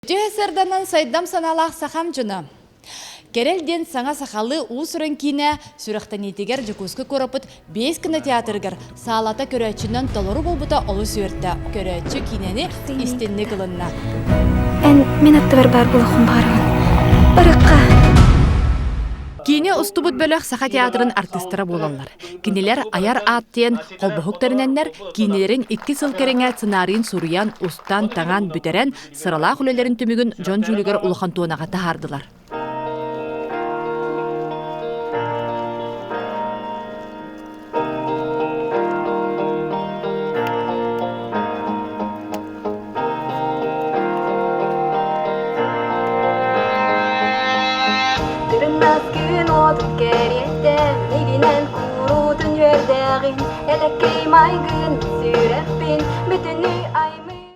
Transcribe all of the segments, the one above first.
Түйесерданан сайдам саналақ сақам жына. Керелден саңа сақалы ұсырын кейіне сүріқтанетігер жүкізгі көріпіт 5 күні театргер саалата көрәтшінен толыру болбыта олы сүйірті. Көрәтші кейнені істенні қылынна. Мен аттыбар бар болуқым барымын. Барыққа. Кейіне ұстыбыт бөлік сақа театрын артыстыра болалар. Кинелер аяр аттен қолбұхықтарынаннар кейнелерін 2 сыл кереңе сценарийін сұрыян, ұстан, таңан, бүтерен, сыралақ үлелерін түмігін Джон Жюлигер ұлыған туынаға тағардылар.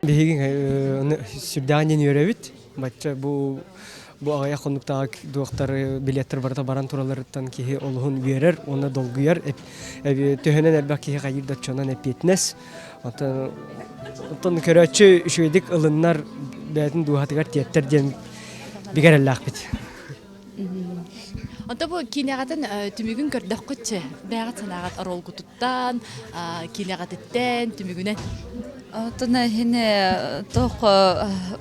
Бегин сүрдәнен йөрәбит. Батча бу ая кондуктагы доктор билеттер барда баран туралардан кихи олгун берер, оны долгуяр. Төһөнен әлбәк кихи гайырда чонан эпетнес. Отон көрәчү шөйдик ылыннар бәдин дуһатыгар тиеттерден бигәрәлләк бит. Онта бу кинегатын түмүгүн көрдөх көтче. Бәгат санагат рол кутуттан, кинегатыттен түмүгүнен. Тона хине тох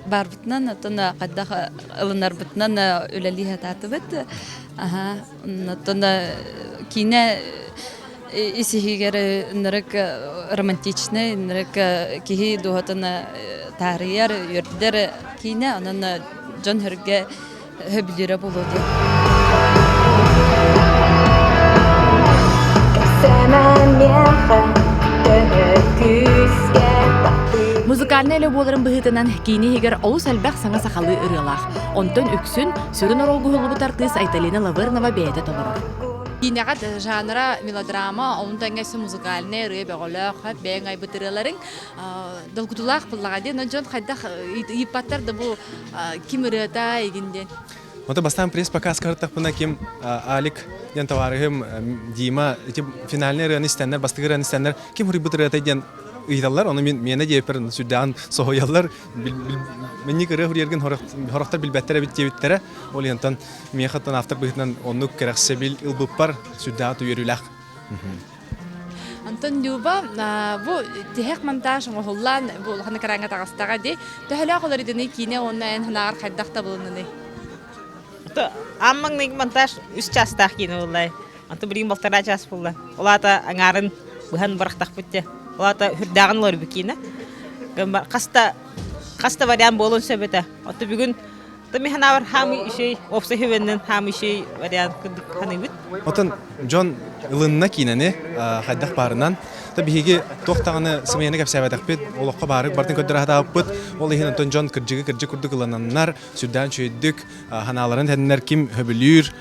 барбытнан, тона кадда ылынар бытнан үлелиһе татыбыт. Тона кине исихигер нырык романтичный, нырык кихи дуһатына тарыяр, йөрдер кине, анан Джон Хөргө хөбүлүрө болду. Музыкальный әлі боларын бұғытынан кейіне егер олыс әлбәқ саңа сақалы ұрылақ. Онтын үксін сүрін оролғы ғылыбы тартыс Айталина Лавернова бәйті толырыр. Кейінеғат жанра мелодрама, онтан әсі музыкальный ұры бәғолақ, бәйін ай бұтырыларын долгутулақ бұллағады. Жон қайдақ ипаттарды бұл кім ұрыта егінден? Вот бастан пресс показ картах пына ким Алик ден товарыгым Дима эти финальные раны стендер бастыгы раны стендер ким рыбыт рыта ден ыйдаллар оны мене депер сүддан соһояллар менни кыры хурьерген хорохтар билбеттер бит дебиттере ол янтан мехаттан автор бытынан онну керексе бил илбуппар сүдда туйрулах. Антон Люба, бу тихек монтаж оһуллан бу хана караңга тагыстага ди. Төһөлө колоридыны кине оннан ханагар хайдакта булуны. Аммаң нег монтаж 3 частах кине улай. Анты бирин балтара час булла. Улата аңарын бухан барактак битте. Улата хүрдагын лор бикине. Каста вариант болон себете. Аты бүгүн тами ханавар хами ишей опса хевеннен хами ишей вариант ханыбыт. Отон Джон ылынна кинене хайдак барынан табиги тоқтағаны сымаяны кәпсәбәдәк бит, олыққа барық, бартын көддір атап бұд, ол ехін Антон Джон кіржігі күрдік ылананнар, сүрдән шөйдік, ханаларын тәдінлер кім хөбілір,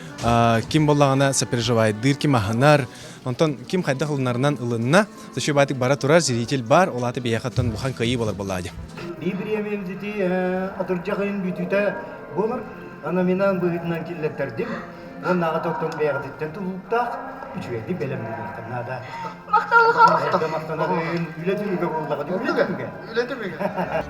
кім болағына сопереживайдыр, кім ахынар, Антон кім қайдақ ылынарынан ылынна, сөші байтық бара тұрар, зритель бар, ол аты бейақаттан бұхан көйі болар болады. Бейбір емемзеті атыржағын бүтіті болыр, ана менен бұғытынан келеттердім, оннаға тоқтың бейақаттен тұлықтақ, үчуәді бәлемдегі қанада.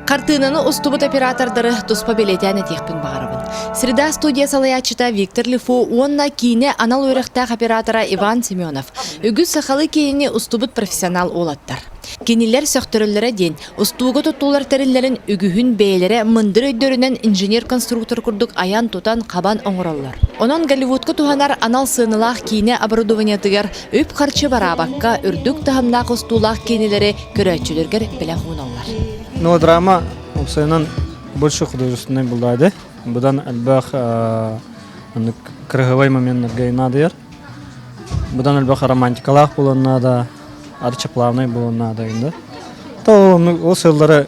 Картынаны устубут оператордары туспа билетяны техпин бағарабын. Среда студия салаячыта Виктор Лифу, онна кейіне анал өріқтақ оператора Иван Семенов. Үгіз сақалы кейіне устубут профессионал олаттар. Кенелер сөқтірілері ден, устуғы тұттулар тәрілерін үгіхін бәйлері мындыр өйдерінен инженер-конструктор күрдік аян тұтан қабан оңыралар. Онан Голливудқа туғанар анал сынылақ кейіне оборудованиятығар өп қарчы барабаққа үрдік тағымнақ устулақ кенелері көрәтчілергер білі ғуналар. Мелодрама ұқсайынан больше художественный болды. Бұдан әлбәқ кірғывай моменттарға инадыр. Бұдан әлбәқ романтикалақ болынады. Арчаплавный был надо, да? То ол сылдары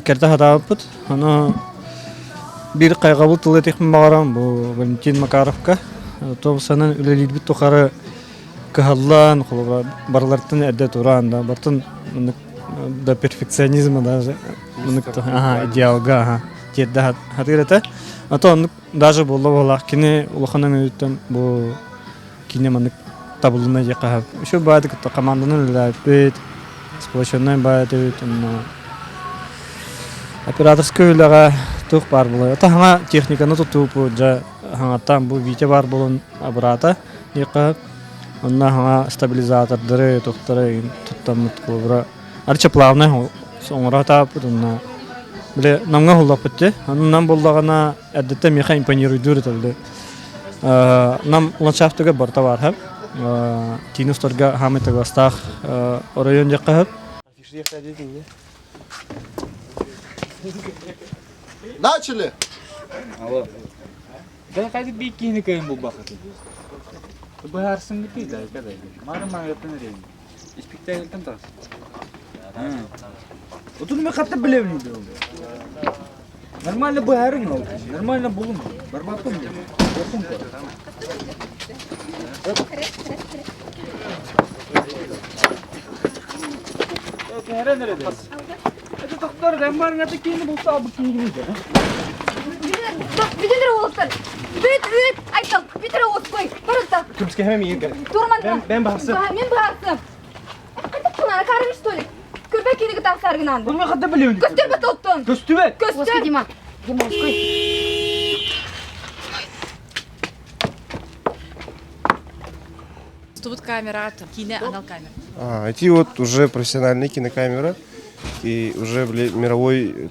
керте хатап бут. Аны бир кайгабыл тылы багарам бу Валентин Макаровка. То санан үлелит бит тохары кахаллан барлартын әдә туран да. Бартын да перфекционизма даже идеалга тедда хатырата. Ато даже болла кине улахана өттем бу кине маны табылына жақа. Еще бады команданың ләпет, сплошенной бады, операторская үләгә тух бар булы. Та хана техниканы туту бу жа хаңаттан бу вите бар булын абрата. Яка онна хана стабилизатордары туктары туттамыт кулбра. Арча плавный соңра тапытына. Биле намга холлап битте. Аннан боллагана әдәттә меха импонирует дөртелде. Нам ландшафтыга барта бар һәм Тинусторга хамытыга стах район якка. Начали! Да хазик бик кийини кайын бул бакыт. Баарсын бит да кадай. Мара маңгаттан рейин. Спектакльден тас. Отуну мен катта билем ди. Нормально баарың ал. Нормально булун. Барбаппын. Окун. Нереде? Это доктор, да маңгатта кийини булса бу кийини. Бидер олсун. Бит, айтам. Бидер олсун. Барыта. Кümske hemen iyi gel. Турман. Ben baharsın. Мен барсым. Кана карыш столик. Көрбө кириги таксаргынан. Bunu kadar biliyorum. Көстөр бит оттон. Göstüme. Көстөр. Дима. Дима, кой. Стубут камера, кине анал камера. Эти вот уже профессиональные кинокамеры и уже мировой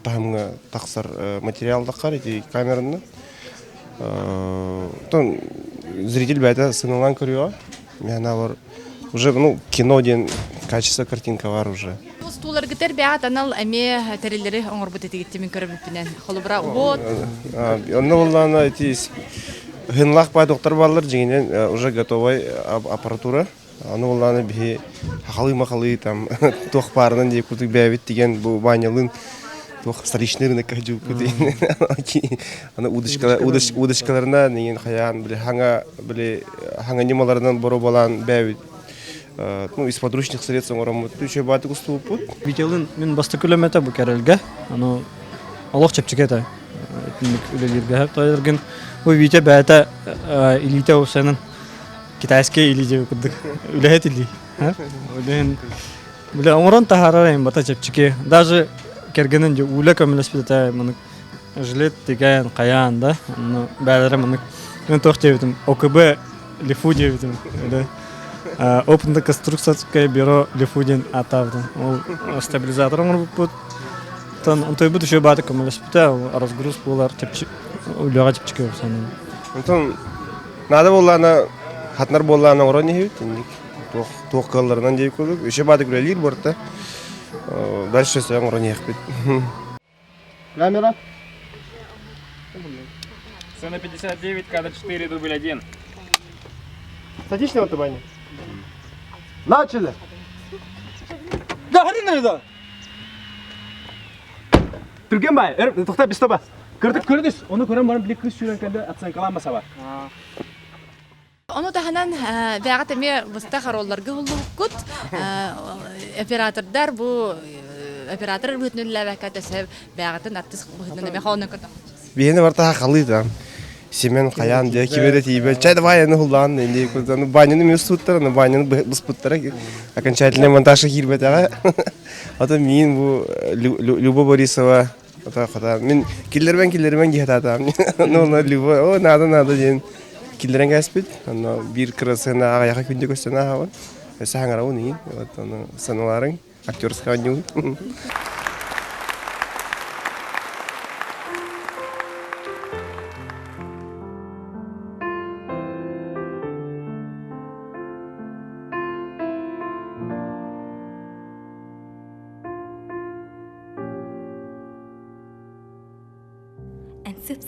таксар материал такар эти камераны. Зритель бәйті сыналан көрüyor. Мен уже кино ден качество картинка бар уже. Стулар гитер бәят анал әме тәрелері оңыр бұт етігетті мен көріп бітпінен. Қолыбыра от. Онда олана эти хынлах бай доктор балар жеңінен уже готовый аппаратура. Аны оланы бі хақалы-мақалы там тоқ барынан деп күтік бәйбет деген бұл банялын тоқ столичный рынок кажу күтейін. Аны удочкаларына деген қаян, хаңа немаларынан бору балан бәйбет. Из подручных средств оңырам өтті баты күсті ұппыт. Вителин мен басты көлеметі бұл кәрелге. Алоқ чепчекеті. Үлелерге әп тайырген. Бұл вите бәйті илите өсенін китайская илите өкірдік. Үләйет ili. Біле оңыран тахарарайын бата чепчеке. Даже кергенін же үлі көмілеспеті мұны жилет деген қаян да. Бәлері мұны тоқ жебетім. ОКБ лифу жебетім. Опытный конструкторское бюро Лифудин атавды. Ол стабилизатором будет. Он то и будет еще баты коммуниспита, разгруз полар типчик, улёга типчики усаны. Антон, надо было на хатнар была на уровне хит, тох колорнан дей кулук, еще баты гулялир борта. Дальше стоим уровне хит. Камера. Сцена 59, кадр 4, дубль 1. Статичный вот баня. Начали! Да, хрен да! Түрген бай, тоқта біз тоба. Көрдіс, оны көрем барым білек күз сүйренкенде атсан каламаса бар. Оны таханан бәғат әме бұста қаролларға ұлы күт. Оператордар бұл оператор бұтының ләбәкәті сәб бәғатын артыс бұтының әме қауының күрді. Бейені барта хақалы да. Семен қаян де кемеде тейбе. Чайды баяны хулан, енді баняны мен суттар, баняны бұспыттар. Окончательный монтажы кирбет аға. Ата мен бұл Люба Борисова. Мен келдермен кейтатам. Люба, надо ден. Келдерен кәспет. Bir кырысына аға яқа күнде көстен аға. Өсі аңыра оны. Саналарың, актерская нюн.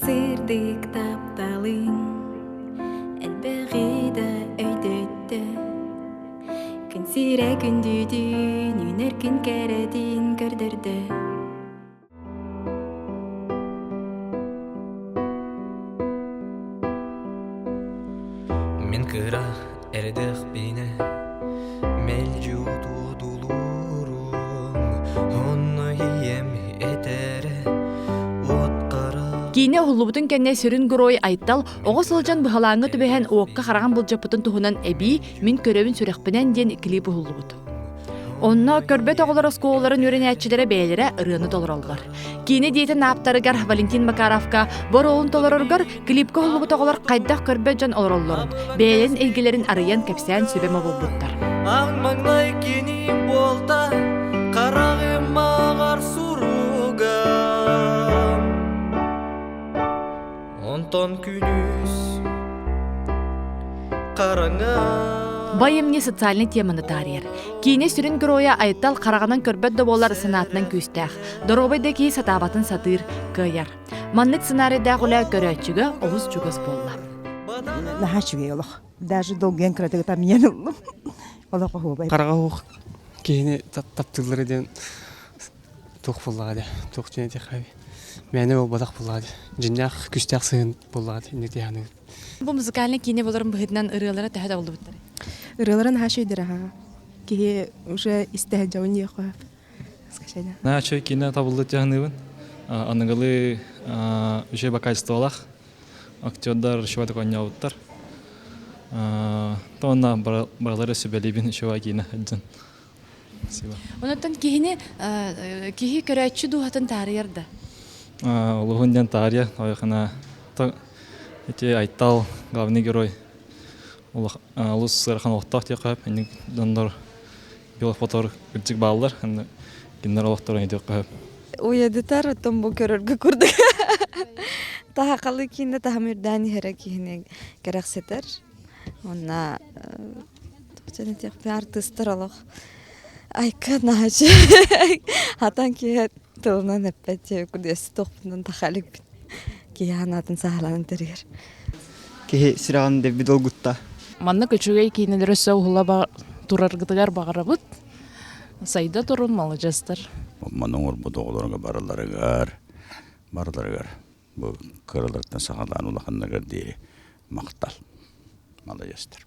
Сырдык тапталын, әлбәғиді өйдөтті. Күн сирә күндүдін, үнер күн кәрәдін көрдірді. Мен кырақ әрдіқ бейні, мәлжу тұдулырың, оны ем етәрі. Кине хуллубутун кенне сүрүн гурой айттал, оғыз сылжан бұхалаңы түбәһен оққа қараған бұл жапытын туһунан әбі, мен көрөбін сүрәқпінен ден клипі хуллубут. Онно көрбөт оголор осколарын өренәтчилere бәйлере ырыны толороллар. Кини дейті наптарыгар Валентин Макаровка бор оğun толороргар клипка холубут оголор кайдах көрбөт жон олороллорун. Бәйлерин элгилерин арыян кепсән сөбеме болбуттар. Аң маңлай кені болта қарағым мағар сұруға Онтон күнүс қараңа Байымне социальный теманы тарьер. Кини сүрін героя айттал қарағанан көрбөт доболар сынатынан күстәх. Доробайда кей сатабатын сатыр кыяр. Маннык сценарийда гуля көрөчүгө олус чугас болла. Нахачуге олох. Даже долген кратыгы там yen олох хобай. Карага хук кини таптылары ден тук буллады. Тук жене техаби. Мәне ол бадак буллады. Жиннах күстәх сын буллады. Инде яны. Бу музыкальный кини боларын быһытынан ырылары тәһәдә булды биттер. Рыларын хашыйдыр ха. Ки уже истәҗәүн яха. Скажена. Начо кино табылды тягныбын. Анагалы уже бакайстолах. Актердар шуаты коньяуттар. Тонна баралары сөбелебин шуа кино хаджан. Спасибо. Онотан кини кихи көрөчү дуһатын тарьерда. Улугундян тария, ойхана эти айтал главный герой. Улус сырхан оқтақ те қап, әнек дондар белок фотор үрчік балылар, әнек генер олықтар әнек қап. Уядытар оттон бу көрөргө курдук. Тахакалы кине тахамирдани херек кине керексетер. Онна тохтен тех артисттер алох. Айка наач. Хатан ки тылынан эппете кудес тохпунан тахалык бит. Ки ханатын сахаланын терер. Ки сираган деп бидолгутта. Манна көчүгей кинелер сөүхула тураргытыгар багарабыт. Сайда турун малы жастар. Манның орбуды оларға барыларыгар. Бұл кырылыртын сағалан улақыннагар дейі мақтал. Малы жастар.